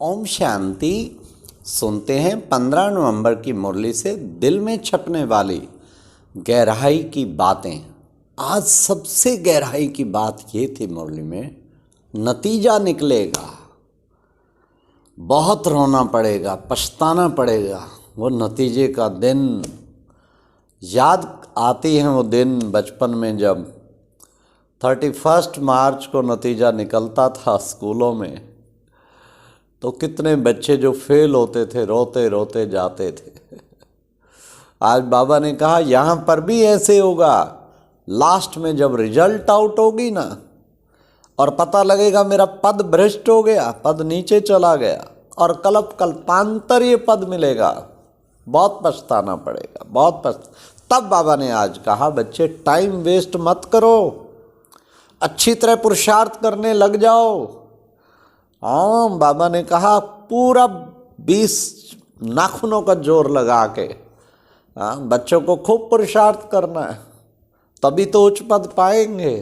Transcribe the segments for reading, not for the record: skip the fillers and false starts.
ओम शांति। सुनते हैं 15 नवंबर की मुरली से दिल में छपने वाली गहराई की बातें। आज सबसे गहराई की बात ये थी मुरली में, नतीजा निकलेगा, बहुत रोना पड़ेगा, पछताना पड़ेगा। वो नतीजे का दिन याद आती है, वो दिन बचपन में जब 31 मार्च को नतीजा निकलता था स्कूलों में, तो कितने बच्चे जो फेल होते थे रोते रोते जाते थे। आज बाबा ने कहा यहाँ पर भी ऐसे होगा। लास्ट में जब रिजल्ट आउट होगी ना और पता लगेगा मेरा पद भ्रष्ट हो गया, पद नीचे चला गया और कल्पांतर ये पद मिलेगा, बहुत पछताना पड़ेगा, तब बाबा ने आज कहा बच्चे टाइम वेस्ट मत करो, अच्छी तरह पुरुषार्थ करने लग जाओ। हाँ, बाबा ने कहा पूरा 20 नाखूनों का जोर लगा के बच्चों को खूब पुरुषार्थ करना है, तभी तो उच्च पद पाएंगे।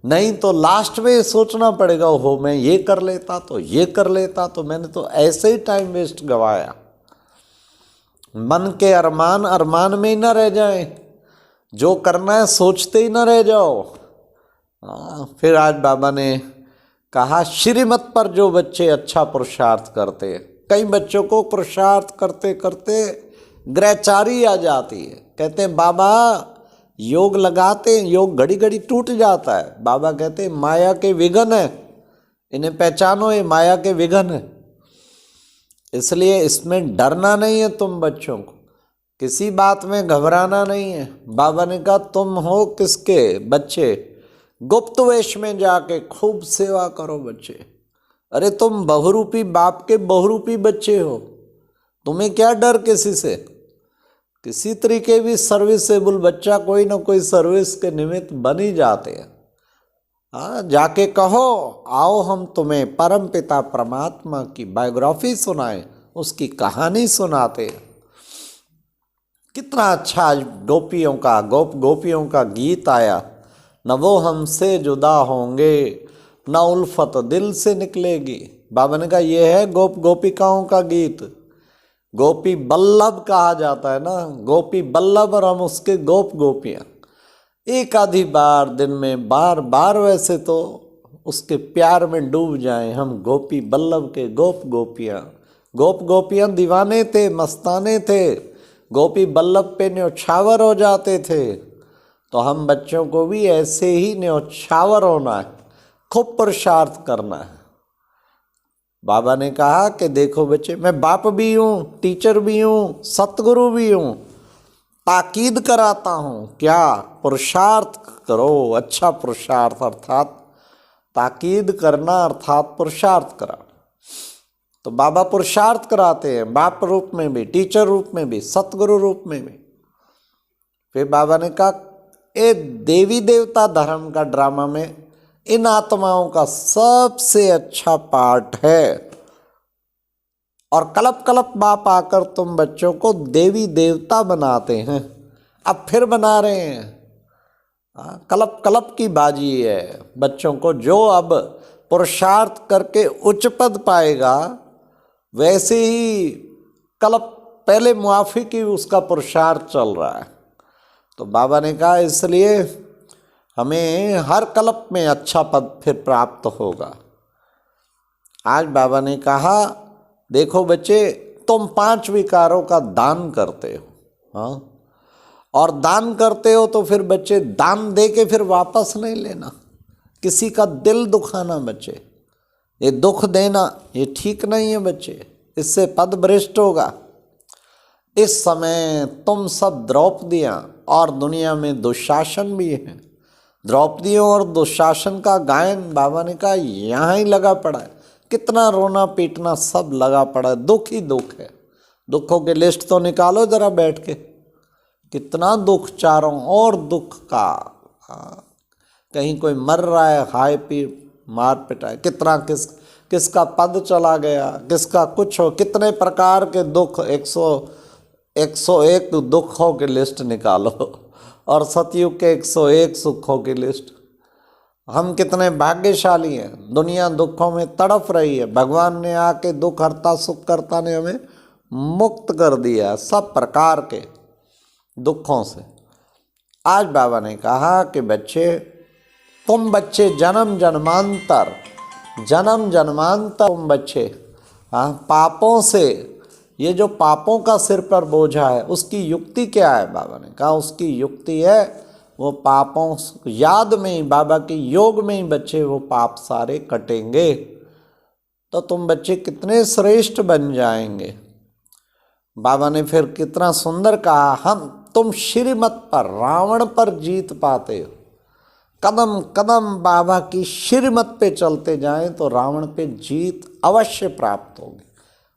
नहीं तो लास्ट में सोचना पड़ेगा, हो मैं ये कर लेता तो मैंने तो ऐसे ही टाइम वेस्ट गवाया। मन के अरमान अरमान में ही ना रह जाए, जो करना है सोचते ही ना रह जाओ। फिर आज बाबा ने कहा श्रीमत पर जो बच्चे अच्छा पुरुषार्थ करते, कई बच्चों को पुरुषार्थ करते करते ग्रहचारी आ जाती है। कहते हैं बाबा योग लगाते हैं, योग घड़ी घड़ी टूट जाता है। बाबा कहते हैं माया के विघन है, इन्हें पहचानो, ये माया के विघन है। इसलिए इसमें डरना नहीं है, तुम बच्चों को किसी बात में घबराना नहीं है। बाबा ने कहा तुम हो किसके बच्चे, गुप्त वेश में जाके खूब सेवा करो बच्चे। अरे तुम बहुरूपी बाप के बहुरूपी बच्चे हो, तुम्हें क्या डर किसी से। किसी तरीके भी सर्विसेबल बच्चा कोई ना कोई सर्विस के निमित्त बन ही जाते हैं। हाँ, जाके कहो आओ हम तुम्हें परम पिता परमात्मा की बायोग्राफी सुनाएं, उसकी कहानी सुनाते हैं। कितना अच्छा गोपियों का गीत आया, न वो हमसे जुदा होंगे न उल्फत दिल से निकलेगी। बाबा ने कहा यह है गोपिकाओं का गीत। गोपी बल्लभ कहा जाता है ना, गोपी बल्लभ और हम उसके गोपियाँ। एक आधी बार दिन में बार बार वैसे तो उसके प्यार में डूब जाएं हम, गोपी बल्लभ के गोपियाँ दीवाने थे, मस्ताने थे, गोपी बल्लभ पे न्यौछावर हो जाते थे। तो हम बच्चों को भी ऐसे ही न्यौछावर होना है, खूब पुरुषार्थ करना है। बाबा ने कहा कि देखो बच्चे, मैं बाप भी हूँ, टीचर भी हूँ, सतगुरु भी हूँ, ताकीद कराता हूँ क्या, पुरुषार्थ करो। अच्छा पुरुषार्थ अर्थात ताकीद करना, अर्थात पुरुषार्थ करा। तो बाबा पुरुषार्थ कराते हैं, बाप रूप में भी, टीचर रूप में भी, सतगुरु रूप में भी। फिर बाबा ने कहा ये देवी देवता धर्म का ड्रामा में इन आत्माओं का सबसे अच्छा पार्ट है। और कलप बाप आकर तुम बच्चों को देवी देवता बनाते हैं, अब फिर बना रहे हैं। कलप की बाजी है बच्चों को। जो अब पुरुषार्थ करके उच्च पद पाएगा, वैसे ही कलप पहले मुआफी की उसका पुरुषार्थ चल रहा है। तो बाबा ने कहा इसलिए हमें हर कल्प में अच्छा पद फिर प्राप्त होगा। आज बाबा ने कहा देखो बच्चे, तुम 5 विकारों का दान करते हो, हाँ, और दान करते हो तो फिर बच्चे दान दे के फिर वापस नहीं लेना, किसी का दिल दुखाना बच्चे, ये दुख देना ये ठीक नहीं है बच्चे, इससे पद भ्रष्ट होगा। इस समय तुम सब द्रौपदियाँ और दुनिया में दुशासन भी हैं। द्रौपदियों और दुशासन का गायन बाबा ने कहा यहाँ ही लगा पड़ा है। कितना रोना पीटना सब लगा पड़ा है, दुख ही दुख है। दुखों के लिस्ट तो निकालो जरा बैठ के, कितना दुख चारों और दुख का। कहीं कोई मर रहा है, हाय पी मार पिटाए, कितना किसका पद चला गया, किसका कुछ हो, कितने प्रकार के दुख, 101 दुखों की लिस्ट निकालो और सतयुग के 101 सुखों की लिस्ट। हम कितने भाग्यशाली हैं। दुनिया दुखों में तड़प रही है, भगवान ने आके दुख हरता सुख करता ने हमें मुक्त कर दिया सब प्रकार के दुखों से। आज बाबा ने कहा कि बच्चे, तुम बच्चे जन्म जन्मांतर तुम बच्चे पापों से, ये जो पापों का सिर पर बोझा है उसकी युक्ति क्या है? बाबा ने कहा उसकी युक्ति है वो पापों याद में ही, बाबा के योग में ही बच्चे वो पाप सारे कटेंगे तो तुम बच्चे कितने श्रेष्ठ बन जाएंगे। बाबा ने फिर कितना सुंदर कहा, तुम श्रीमत पर, रावण पर जीत पाते हो। कदम कदम बाबा की श्रीमत पे चलते जाएं तो रावण पे जीत अवश्य प्राप्त होगी।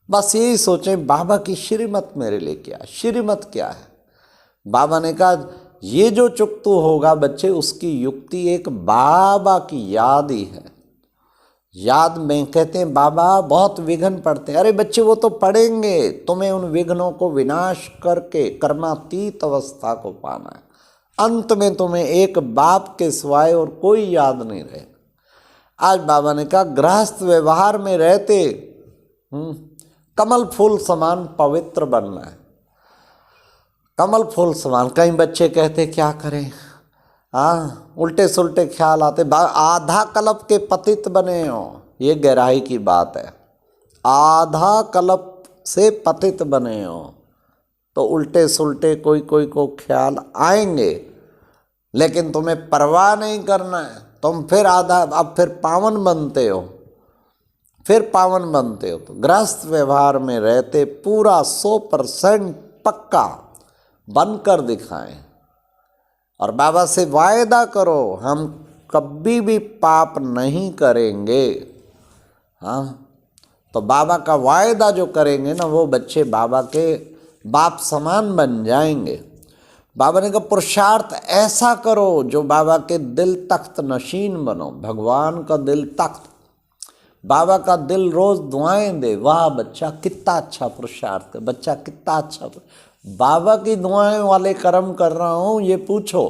बस यही सोचें, बाबा की श्रीमत मेरे लिए क्या है, श्रीमत क्या है। बाबा ने कहा ये जो चुकतू होगा बच्चे, उसकी युक्ति एक बाबा की याद ही है। याद में कहते हैं बाबा बहुत विघ्न पड़ते हैं। अरे बच्चे वो तो पड़ेंगे, तुम्हें उन विघ्नों को विनाश करके कर्मातीत अवस्था को पाना है। अंत में तुम्हें एक बाप के सिवाय और कोई याद नहीं रहेगा। आज बाबा ने कहा गृहस्थ व्यवहार में रहते कमल फूल समान पवित्र बनना है, कमल फूल समान। कई बच्चे कहते क्या करें, उल्टे सुल्टे ख्याल आते, आधा कल्प के पतित बने हो, ये गहराई की बात है। आधा कल्प से पतित बने हो तो उल्टे सुल्टे कोई कोई को ख्याल आएंगे, लेकिन तुम्हें परवाह नहीं करना है। तुम फिर अब फिर पावन बनते हो, फिर पावन बनते हो। तो गृहस्थ व्यवहार में रहते पूरा 100% पक्का बनकर दिखाएं और बाबा से वायदा करो हम कभी भी पाप नहीं करेंगे। तो बाबा का वायदा जो करेंगे ना, वो बच्चे बाबा के बाप समान बन जाएंगे। बाबा ने कहा पुरुषार्थ ऐसा करो जो बाबा के दिल तख्त नशीन बनो। भगवान का दिल तख्त, बाबा का दिल रोज दुआएं दे। वाह बच्चा कितना अच्छा पुरुषार्थ, बच्चा कितना अच्छा, बाबा की दुआएं वाले कर्म कर रहा हूँ। ये पूछो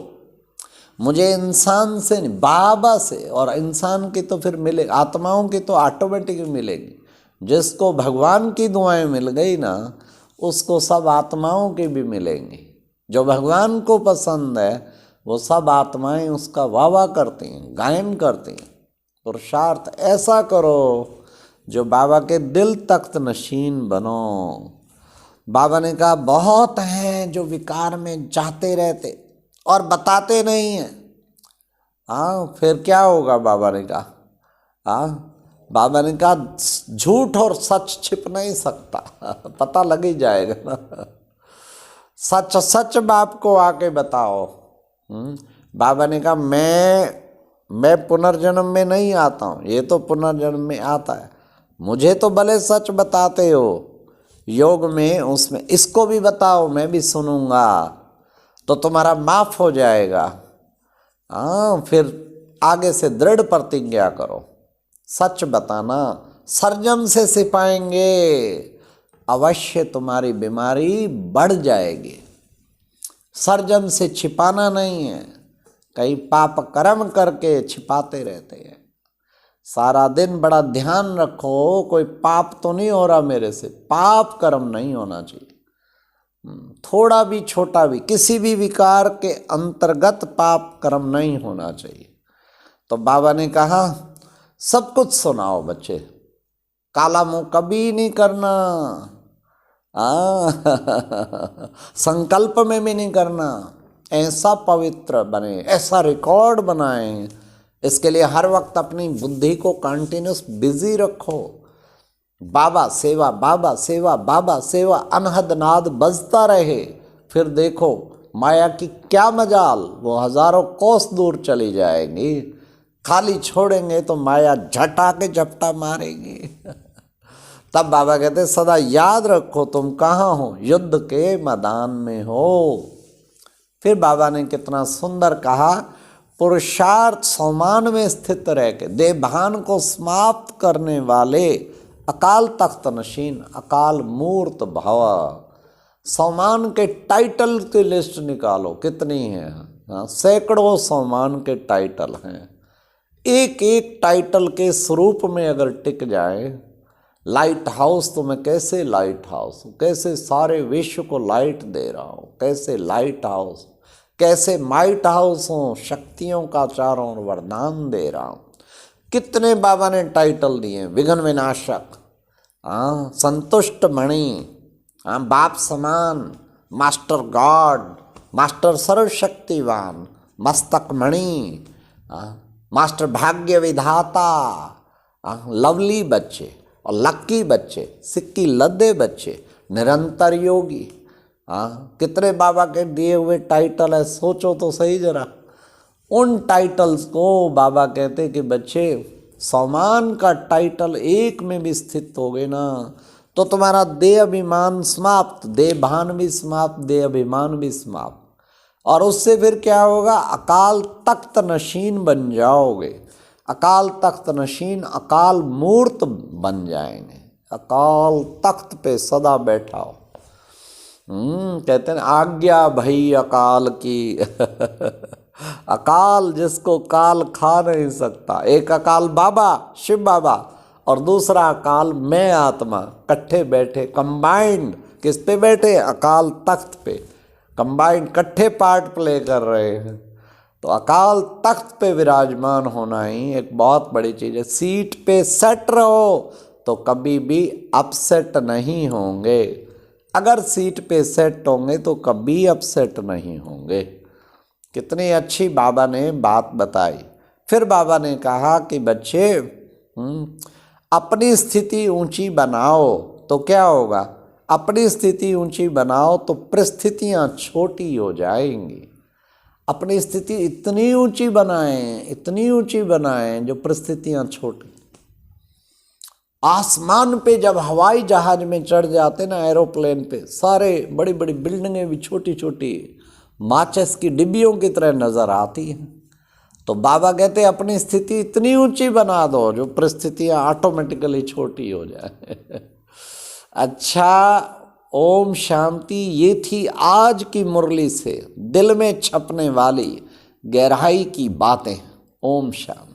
मुझे इंसान से नहीं, बाबा से। और इंसान की तो फिर मिले, आत्माओं की तो ऑटोमेटिक मिलेगी। जिसको भगवान की दुआएं मिल गई ना, उसको सब आत्माओं की भी मिलेंगी। जो भगवान को पसंद है वो सब आत्माएं उसका वाह वाह करती हैं, गायन करती हैं। पुरुषार्थ ऐसा करो जो बाबा के दिल तख्त नशीन बनो। बाबा ने कहा बहुत हैं जो विकार में जाते रहते और बताते नहीं हैं। फिर क्या होगा? बाबा ने कहा बाबा ने कहा झूठ और सच छिप नहीं सकता, पता लग ही जाएगा ना। सच सच बाप को आके बताओ। बाबा ने कहा मैं पुनर्जन्म में नहीं आता हूँ, ये तो पुनर्जन्म में आता है। मुझे तो भले सच बताते हो योग में, उसमें इसको भी बताओ, मैं भी सुनूंगा तो तुम्हारा माफ हो जाएगा। फिर आगे से दृढ़ प्रतिज्ञा करो, सच बताना, सर्जम से सिपाएंगे, अवश्य तुम्हारी बीमारी बढ़ जाएगी। सर्जम से छिपाना नहीं है, कई पाप कर्म करके छिपाते रहते हैं। सारा दिन बड़ा ध्यान रखो कोई पाप तो नहीं हो रहा मेरे से, पाप कर्म नहीं होना चाहिए। थोड़ा भी छोटा भी किसी भी विकार के अंतर्गत पाप कर्म नहीं होना चाहिए। तो बाबा ने कहा सब कुछ सुनाओ बच्चे, काला मुंह कभी नहीं करना, संकल्प में भी नहीं करना। ऐसा पवित्र बने, ऐसा रिकॉर्ड बनाएं। इसके लिए हर वक्त अपनी बुद्धि को कंटिन्यूस बिजी रखो। बाबा सेवा, बाबा सेवा, बाबा सेवा, अनहद नाद बजता रहे। फिर देखो माया की क्या मजाल, वो हजारों कोस दूर चली जाएंगी। खाली छोड़ेंगे तो माया झटा के झपटा मारेगी। तब बाबा कहते सदा याद रखो तुम कहाँ हो, युद्ध के मैदान में हो। फिर बाबा ने कितना सुंदर कहा, पुरुषार्थ सौमान में स्थित रह के देवभान को समाप्त करने वाले अकाल तख्त नशीन, अकाल मूर्त भव। सौमान के टाइटल की लिस्ट निकालो, कितनी है? सैकड़ों सौमान के टाइटल हैं। एक एक टाइटल के स्वरूप में अगर टिक जाए, लाइट हाउस तो मैं कैसे लाइट हाउस हूँ, कैसे सारे विश्व को लाइट दे रहा हूँ, कैसे लाइट हाउस, कैसे माइट हाउस हूँ, शक्तियों का चारों ओर वरदान दे रहा हूँ। कितने बाबा ने टाइटल दिए, विघ्न विनाशक, हाँ, संतुष्ट मणि, हाँ, बाप समान, मास्टर गॉड, मास्टर सर्वशक्तिवान, मस्तक मणि, मास्टर भाग्य विधाता, लवली बच्चे और लक्की बच्चे, सिक्की लद्दे बच्चे, निरंतर योगी। कितने बाबा के दिए हुए टाइटल है, सोचो तो सही जरा। उन टाइटल्स को बाबा कहते कि बच्चे, सम्मान का टाइटल एक में भी स्थित हो गए ना तो तुम्हारा देह अभिमान समाप्त, देह भान भी समाप्त, देह अभिमान भी समाप्त। और उससे फिर क्या होगा, अकाल तख्त नशीन बन जाओगे। अकाल तख्त नशीन, अकाल मूर्त बन जाएंगे, अकाल तख्त पे सदा बैठा हो। कहते हैं आज्ञा भई अकाल की अकाल जिसको काल खा नहीं सकता। एक अकाल बाबा, शिव बाबा, और दूसरा अकाल मैं आत्मा, इकट्ठे बैठे, कंबाइंड। किस पे बैठे, अकाल तख्त पे, कंबाइंड, इकट्ठे पार्ट प्ले कर रहे हैं। तो अकाल तख्त पे विराजमान होना ही एक बहुत बड़ी चीज़ है। सीट पे सेट रहो तो कभी भी अपसेट नहीं होंगे। अगर सीट पे सेट होंगे तो कभी अपसेट नहीं होंगे। कितनी अच्छी बाबा ने बात बताई। फिर बाबा ने कहा कि बच्चे, अपनी स्थिति ऊंची बनाओ तो क्या होगा, अपनी स्थिति ऊंची बनाओ तो परिस्थितियां छोटी हो जाएंगी। अपनी स्थिति इतनी ऊंची बनाएं, इतनी ऊंची बनाएं जो परिस्थितियां छोटी। आसमान पे जब हवाई जहाज में चढ़ जाते ना, एरोप्लेन पे, सारे बड़ी बड़ी बिल्डिंगें भी छोटी छोटी माचिस की डिब्बियों की तरह नजर आती हैं। तो बाबा कहते अपनी स्थिति इतनी ऊंची बना दो जो परिस्थितियां ऑटोमेटिकली छोटी हो जाए। अच्छा, ओम शांति। ये थी आज की मुरली से दिल में छपने वाली गहराई की बातें। ओम शांति।